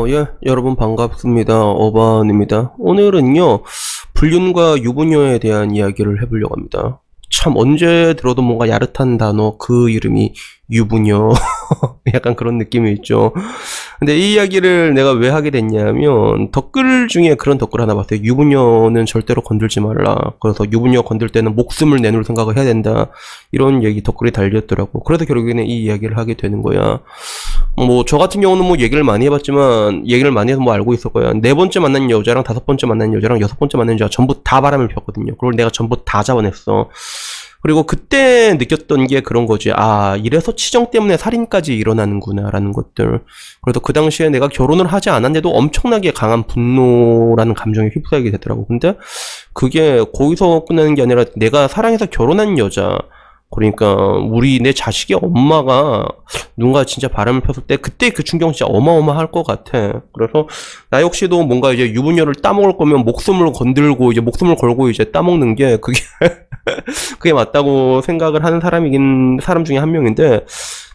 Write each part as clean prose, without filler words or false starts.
예, 여러분 반갑습니다. 어반입니다. 오늘은요, 불륜과 유부녀에 대한 이야기를 해보려고 합니다. 참, 언제 들어도 뭔가 야릇한 단어, 그 이름이 유부녀. 약간 그런 느낌이 있죠. 근데 이 이야기를 내가 왜 하게 됐냐면, 댓글 중에 그런 댓글 하나 봤어요. 유부녀는 절대로 건들지 말라. 그래서 유부녀 건들 때는 목숨을 내놓을 생각을 해야 된다. 이런 얘기 댓글이 달렸더라고. 그래서 결국에는 이 이야기를 하게 되는 거야. 뭐 저 같은 경우는 뭐 얘기를 많이 해봤지만 얘기를 많이 해서 뭐 알고 있을 거야. 네 번째 만난 여자랑 다섯 번째 만난 여자랑 여섯 번째 만난 여자 전부 다 바람을 폈거든요. 그걸 내가 전부 다 잡아냈어. 그리고 그때 느꼈던 게 그런 거지. 아, 이래서 치정 때문에 살인까지 일어나는구나 라는 것들. 그래서 그 당시에 내가 결혼을 하지 않았는데도 엄청나게 강한 분노라는 감정에 휩싸이게 되더라고. 근데 그게 거기서 끝나는 게 아니라 내가 사랑해서 결혼한 여자, 그러니까 우리 내 자식의 엄마가 누군가 진짜 바람을 폈을 때 그때 그 충격 진짜 어마어마할 것 같아. 그래서 나 역시도 뭔가 이제 유부녀를 따먹을 거면 목숨을 건들고 이제 목숨을 걸고 이제 따먹는 게 그게 그게 맞다고 생각을 하는 사람 중에 한 명인데,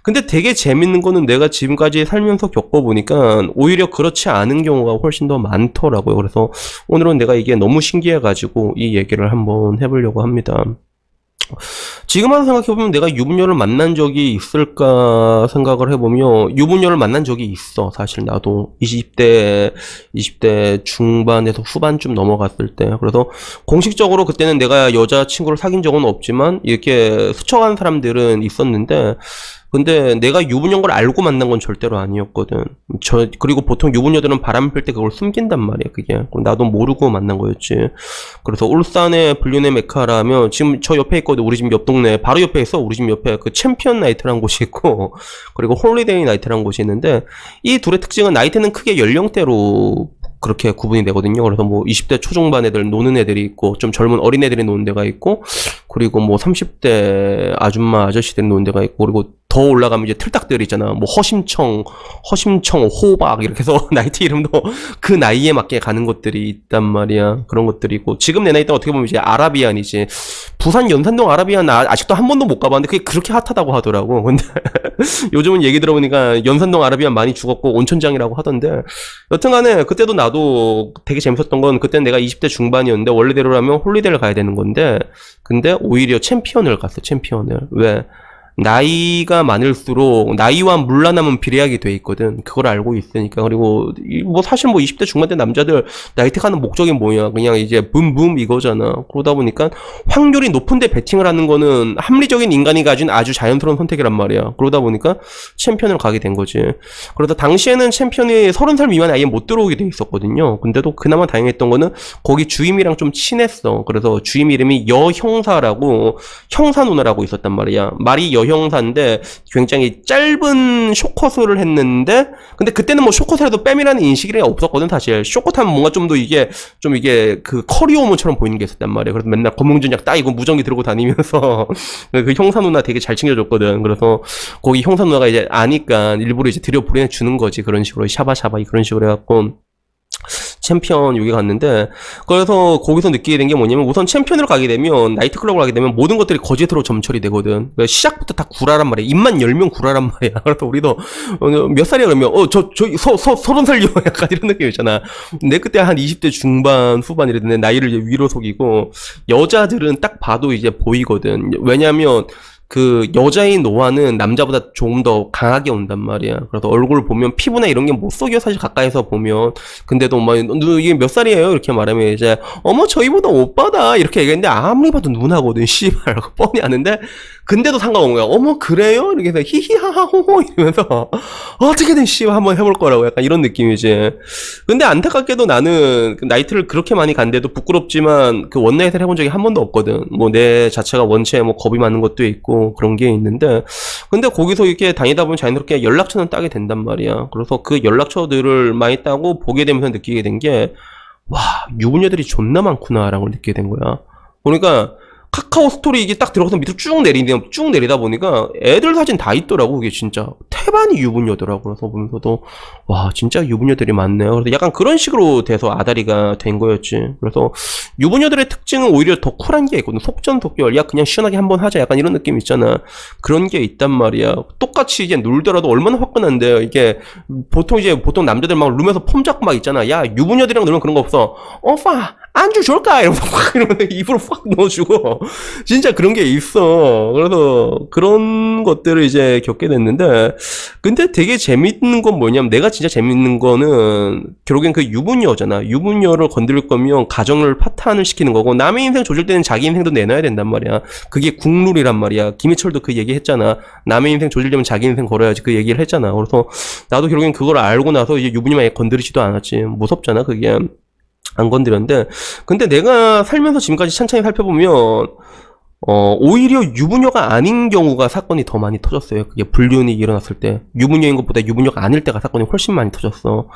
근데 되게 재밌는 거는 내가 지금까지 살면서 겪어보니까 오히려 그렇지 않은 경우가 훨씬 더 많더라고요. 그래서 오늘은 내가 이게 너무 신기해가지고 이 얘기를 한번 해보려고 합니다. 지금 와서 생각해보면 내가 유부녀를 만난 적이 있을까 생각을 해보면 유부녀를 만난 적이 있어. 사실 나도 20대 중반에서 후반쯤 넘어갔을 때. 그래서 공식적으로 그때는 내가 여자친구를 사귄 적은 없지만 이렇게 스쳐간 사람들은 있었는데, 근데 내가 유부녀인 걸 알고 만난 건 절대로 아니었거든. 그리고 보통 유부녀들은 바람 필 때 그걸 숨긴단 말이야, 그게. 나도 모르고 만난 거였지. 그래서 울산의 불륜의 메카라면, 지금 저 옆에 있거든, 우리 집 옆 동네. 바로 옆에 있어, 우리 집 옆에. 그 챔피언 나이트라는 곳이 있고, 그리고 홀리데이 나이트라는 곳이 있는데, 이 둘의 특징은 나이트는 크게 연령대로 그렇게 구분이 되거든요. 그래서 뭐 20대 초중반 애들 노는 애들이 있고, 좀 젊은 어린 애들이 노는 데가 있고, 그리고 뭐 30대 아줌마 아저씨들이 노는 데가 있고, 그리고 더 올라가면 이제 틀딱들 있잖아. 뭐 허심청, 호박 이렇게 해서 나이트 이름도 그 나이에 맞게 가는 것들이 있단 말이야. 그런 것들이 있고, 지금 내 나이 때 어떻게 보면 이제 아라비안이지. 부산 연산동 아라비안 아직도 한 번도 못 가봤는데 그게 그렇게 핫하다고 하더라고. 근데 요즘은 얘기 들어보니까 연산동 아라비안 많이 죽었고 온천장이라고 하던데, 여튼간에 그때도 나도 되게 재밌었던 건, 그때는 내가 20대 중반이었는데 원래대로라면 홀리데이를 가야 되는 건데, 근데 오히려 챔피언을 갔어. 챔피언을. 왜? 나이가 많을수록 나이와 물러남은 비례하게 돼 있거든. 그걸 알고 있으니까. 그리고 뭐 사실 뭐 20대 중반대 남자들 나이트 가는 목적이 뭐냐, 그냥 이제 붐붐 이거잖아. 그러다 보니까 확률이 높은데 베팅을 하는 거는 합리적인 인간이 가진 아주 자연스러운 선택이란 말이야. 그러다 보니까 챔피언을 가게 된 거지. 그러다 당시에는 챔피언이 30살 미만 아예 못 들어오게 돼 있었거든요. 근데도 그나마 다행했던 거는 거기 주임이랑 좀 친했어. 그래서 주임 이름이 여형사라고, 형사 누나라고 있었단 말이야. 말이 여형사인데 굉장히 짧은 쇼컷을 했는데, 근데 그때는 뭐 쇼컷을 해도 뺨이라는 인식이 없었거든. 사실 쇼컷하면 뭔가 좀 더 이게 그 커리어우먼처럼 보이는 게 있었단 말이야. 그래서 맨날 검은전약 따이고 무전기 들고 다니면서 그 형사 누나 되게 잘 챙겨줬거든. 그래서 거기 형사 누나가 이제 아니까 일부러 이제 들여보내 주는 거지. 그런 식으로 샤바샤바 그런 식으로 해갖고 챔피언 여기 갔는데, 그래서 거기서 느끼게 된 게 뭐냐면, 우선 챔피언을 가게 되면, 나이트클럽을 가게 되면 모든 것들이 거짓으로 점철이 되거든. 시작부터 다 구라란 말이야. 입만 열면 구라란 말이야. 그래서 우리도 몇 살이야 그러면 서른 살요 약간 이런 느낌 있잖아. 내 그때 한 20대 중반 후반 이랬는데 나이를 이제 위로 속이고, 여자들은 딱 봐도 이제 보이거든. 왜냐면 그 여자의 노화는 남자보다 조금 더 강하게 온단 말이야. 그래서 얼굴 보면 피부나 이런 게 못 속여, 사실 가까이서 보면. 근데도 막 이게 몇 살이에요 이렇게 말하면 이제 어머 저희보다 오빠다 이렇게 얘기했는데, 아무리 봐도 누나거든 씨발. 뻔히 아는데 근데도 상관없는 거야. 어머 그래요? 이렇게 해서 히히하하호호 이러면서 어떻게든 씨발 한번 해볼 거라고, 약간 이런 느낌이지. 근데 안타깝게도 나는 그 나이트를 그렇게 많이 간데도 부끄럽지만 그 원나잇을 해본 적이 한 번도 없거든. 뭐 내 자체가 원체 뭐 겁이 많은 것도 있고 그런 게 있는데, 근데 거기서 이렇게 다니다 보면 자연스럽게 연락처는 따게 된단 말이야. 그래서 그 연락처들을 많이 따고 보게 되면서 느끼게 된 게, 와, 유부녀들이 존나 많구나라는 걸 느끼게 된 거야. 그러니까 카카오 스토리 이게 딱 들어가서 밑으로 쭉 내리다 보니까 애들 사진 다 있더라고. 그게 진짜 태반이 유부녀더라고. 그래서 보면서도 와 진짜 유부녀들이 많네요. 그래서 약간 그런 식으로 돼서 아다리가 된 거였지. 그래서 유부녀들의 특징은 오히려 더 쿨한 게 있거든. 속전속결. 야 그냥 시원하게 한번 하자. 약간 이런 느낌 있잖아. 그런 게 있단 말이야. 똑같이 이제 놀더라도 얼마나 화끈한데요. 이게 보통 남자들 막 룸에서 폼 잡고 막 있잖아. 야 유부녀들이랑 놀면 그런 거 없어. 오빠 안주 줄까? 이러면서 입으로 확 넣어주고 진짜 그런 게 있어. 그래서 그런 것들을 이제 겪게 됐는데, 근데 되게 재밌는 건 뭐냐면, 내가 진짜 재밌는 거는 결국엔 그 유부녀잖아. 유부녀를 건드릴 거면 가정을 파탄을 시키는 거고, 남의 인생 조질 때는 자기 인생도 내놔야 된단 말이야. 그게 국룰이란 말이야. 김희철도 그 얘기 했잖아. 남의 인생 조질려면 자기 인생 걸어야지. 그 얘기를 했잖아. 그래서 나도 결국엔 그걸 알고 나서 이제 유부녀만 건드리지도 않았지. 무섭잖아 그게. 안 건드렸는데, 근데 내가 살면서 지금까지 천천히 살펴보면 오히려 유부녀가 아닌 경우가 사건이 더 많이 터졌어요. 그게 불륜이 일어났을 때 유부녀인 것보다 유부녀가 아닐 때가 사건이 훨씬 많이 터졌어.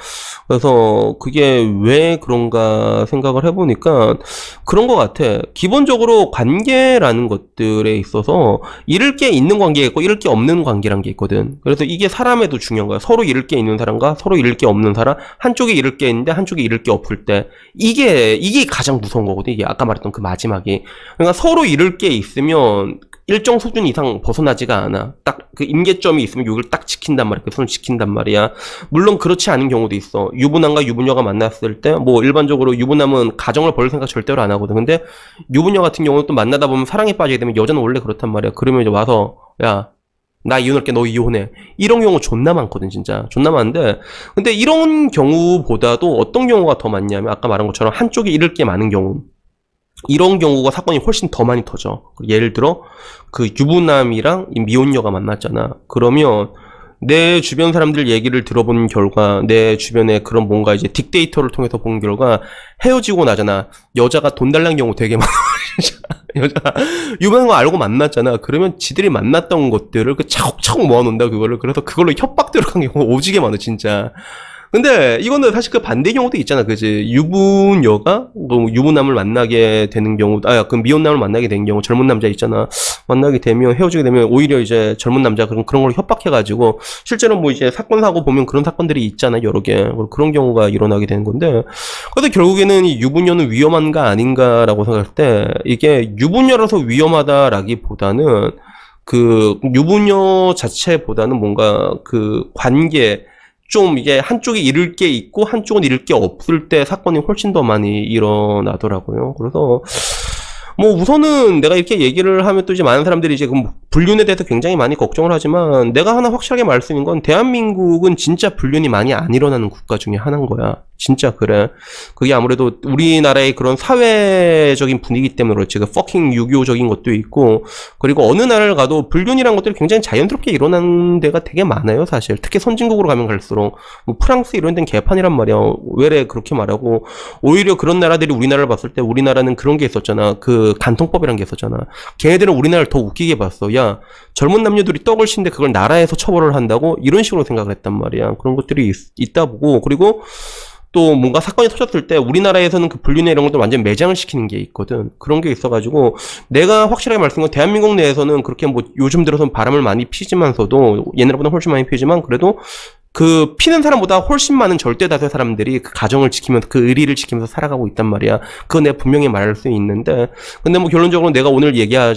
그래서 그게 왜 그런가 생각을 해보니까 그런 것 같아. 기본적으로 관계라는 것들에 있어서 잃을 게 있는 관계가 있고 잃을 게 없는 관계란 게 있거든. 그래서 이게 사람에도 중요한 거야. 서로 잃을 게 있는 사람과 서로 잃을 게 없는 사람, 한쪽에 잃을 게 있는데 한쪽에 잃을 게 없을 때, 이게 가장 무서운 거거든. 이게 아까 말했던 그 마지막이. 그러니까 서로 잃을 게 있으면 일정 수준 이상 벗어나지가 않아. 딱 그 임계점이 있으면 이걸 딱 지킨단 말이야. 그 선을 지킨단 말이야. 물론 그렇지 않은 경우도 있어. 유부남과 유부녀가 만났을 때 뭐 일반적으로 유부남은 가정을 벌일 생각 절대로 안 하거든. 근데 유부녀 같은 경우는 또 만나다 보면 사랑에 빠지게 되면, 여자는 원래 그렇단 말이야. 그러면 이제 와서 야 나 이혼할게, 너 이혼해. 이런 경우 존나 많거든, 진짜. 존나 많은데, 근데 이런 경우보다도 어떤 경우가 더 많냐면, 아까 말한 것처럼 한쪽이 잃을 게 많은 경우. 이런 경우가 사건이 훨씬 더 많이 터져. 예를 들어 그 유부남이랑 이 미혼녀가 만났잖아. 그러면 내 주변 사람들 얘기를 들어본 결과, 내 주변에 그런 뭔가 이제 딕데이터를 통해서 본 결과, 헤어지고 나잖아. 여자가 돈 달라는 경우 되게 많아. 여자 유부남인 거 알고 만났잖아. 그러면 지들이 만났던 것들을 그 차곡차곡 모아놓는다 그거를. 그래서 그걸로 협박 들어간 경우가 오지게 많아 진짜. 근데 이거는 사실 그 반대 경우도 있잖아, 그지? 유부녀가 뭐 유부남을 만나게 되는 경우, 그 미혼남을 만나게 되는 경우, 젊은 남자 있잖아. 만나게 되면, 헤어지게 되면 오히려 이제 젊은 남자 그런 걸 협박해가지고, 실제로 뭐 이제 사건 사고 보면 그런 사건들이 있잖아, 여러 개. 그런 경우가 일어나게 되는 건데, 그래서 결국에는 이 유부녀는 위험한가 아닌가라고 생각할 때, 이게 유부녀라서 위험하다라기보다는 그 유부녀 자체보다는 뭔가 그 관계, 좀 이게 한쪽이 잃을 게 있고 한쪽은 잃을 게 없을 때 사건이 훨씬 더 많이 일어나더라고요. 그래서 뭐 우선은 내가 이렇게 얘기를 하면 또 이제 많은 사람들이 이제 그 불륜에 대해서 굉장히 많이 걱정을 하지만, 내가 하나 확실하게 말씀인 건 대한민국은 진짜 불륜이 많이 안 일어나는 국가 중에 하나인 거야. 진짜 그래. 그게 아무래도 우리나라의 그런 사회적인 분위기 때문에 그렇지. 그 퍼킹 유교적인 것도 있고, 그리고 어느 나라를 가도 불륜이라는 것들이 굉장히 자연스럽게 일어나는 데가 되게 많아요, 사실. 특히 선진국으로 가면 갈수록. 뭐 프랑스 이런 데는 개판이란 말이야. 왜 그렇게 말하고, 오히려 그런 나라들이 우리나라를 봤을 때, 우리나라는 그런 게 있었잖아. 그 간통법이란 게 있었잖아. 걔네들은 우리나라를 더 웃기게 봤어. 야, 젊은 남녀들이 떡을 신데 그걸 나라에서 처벌을 한다고? 이런 식으로 생각을 했단 말이야. 그런 것들이 있다 보고, 그리고 또 뭔가 사건이 터졌을 때 우리나라에서는 그 불륜에 이런 것들 완전 매장을 시키는 게 있거든. 그런 게 있어가지고, 내가 확실하게 말씀드린 건 대한민국 내에서는 그렇게 뭐 요즘 들어서는 바람을 많이 피지만서도, 옛날보다 훨씬 많이 피지만, 그래도 그 피는 사람보다 훨씬 많은 절대 다수의 사람들이 그 가정을 지키면서, 그 의리를 지키면서 살아가고 있단 말이야. 그거 내가 분명히 말할 수 있는데, 근데 뭐 결론적으로 내가 오늘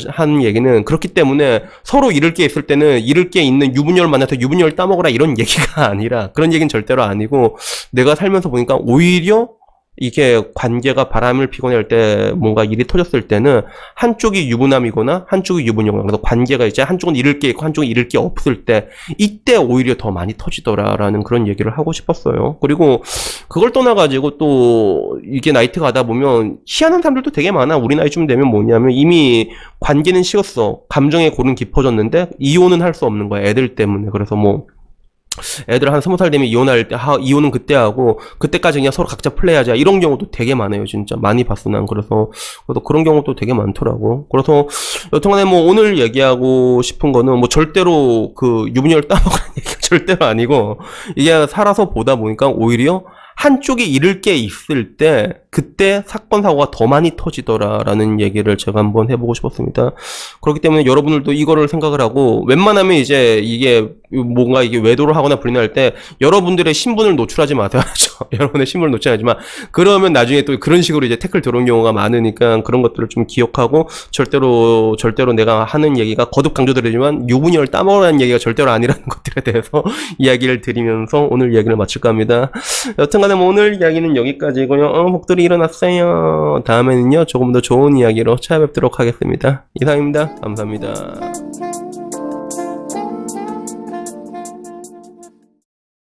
한 얘기는, 그렇기 때문에 서로 잃을 게 있을 때는 잃을 게 있는 유부녀를 만나서 유부녀를 따먹으라 이런 얘기가 아니라, 그런 얘기는 절대로 아니고, 내가 살면서 보니까 오히려 이게 관계가 바람을 피거나 할 때, 뭔가 일이 터졌을 때는 한쪽이 유부남이거나 한쪽이 유부녀거나, 그래서 관계가 이제 한쪽은 잃을 게 있고 한쪽은 잃을 게 없을 때, 이때 오히려 더 많이 터지더라라는 그런 얘기를 하고 싶었어요. 그리고 그걸 떠나가지고 또 이게 나이트 가다 보면 희한한 사람들도 되게 많아. 우리 나이쯤 되면 뭐냐면 이미 관계는 식었어. 감정의 골은 깊어졌는데 이혼은 할 수 없는 거야, 애들 때문에. 그래서 뭐 애들 한 20살 되면 이혼은 그때 하고, 그때까지 그냥 서로 각자 플레이하자, 이런 경우도 되게 많아요. 진짜 많이 봤어 난. 그래서 그런 경우도 되게 많더라고. 그래서 여튼간에 뭐 오늘 얘기하고 싶은 거는, 뭐 절대로 그 유부녀를 따먹으라는 얘기가 절대로 아니고, 이게 살아서 보다 보니까 오히려 한쪽이 잃을 게 있을 때 그때 사건 사고가 더 많이 터지더라라는 얘기를 제가 한번 해보고 싶었습니다. 그렇기 때문에 여러분들도 이거를 생각을 하고 웬만하면 이제 이게 뭔가 이게 외도를 하거나 불린할 때 여러분들의 신분을 노출하지 마세요. 여러분의 신분을 노출하지만 그러면 나중에 또 그런 식으로 이제 태클 들어온 경우가 많으니까 그런 것들을 좀 기억하고 절대로 내가 하는 얘기가 거듭 강조드리지만 유부녀를 따먹으라는 얘기가 절대로 아니라는 것들에 대해서 이야기를 드리면서 오늘 이야기를 마칠까 합니다. 여튼간에 뭐 오늘 이야기는 여기까지고요. 복들이 일어났어요. 다음에는요 조금 더 좋은 이야기로 찾아뵙도록 하겠습니다. 이상입니다. 감사합니다.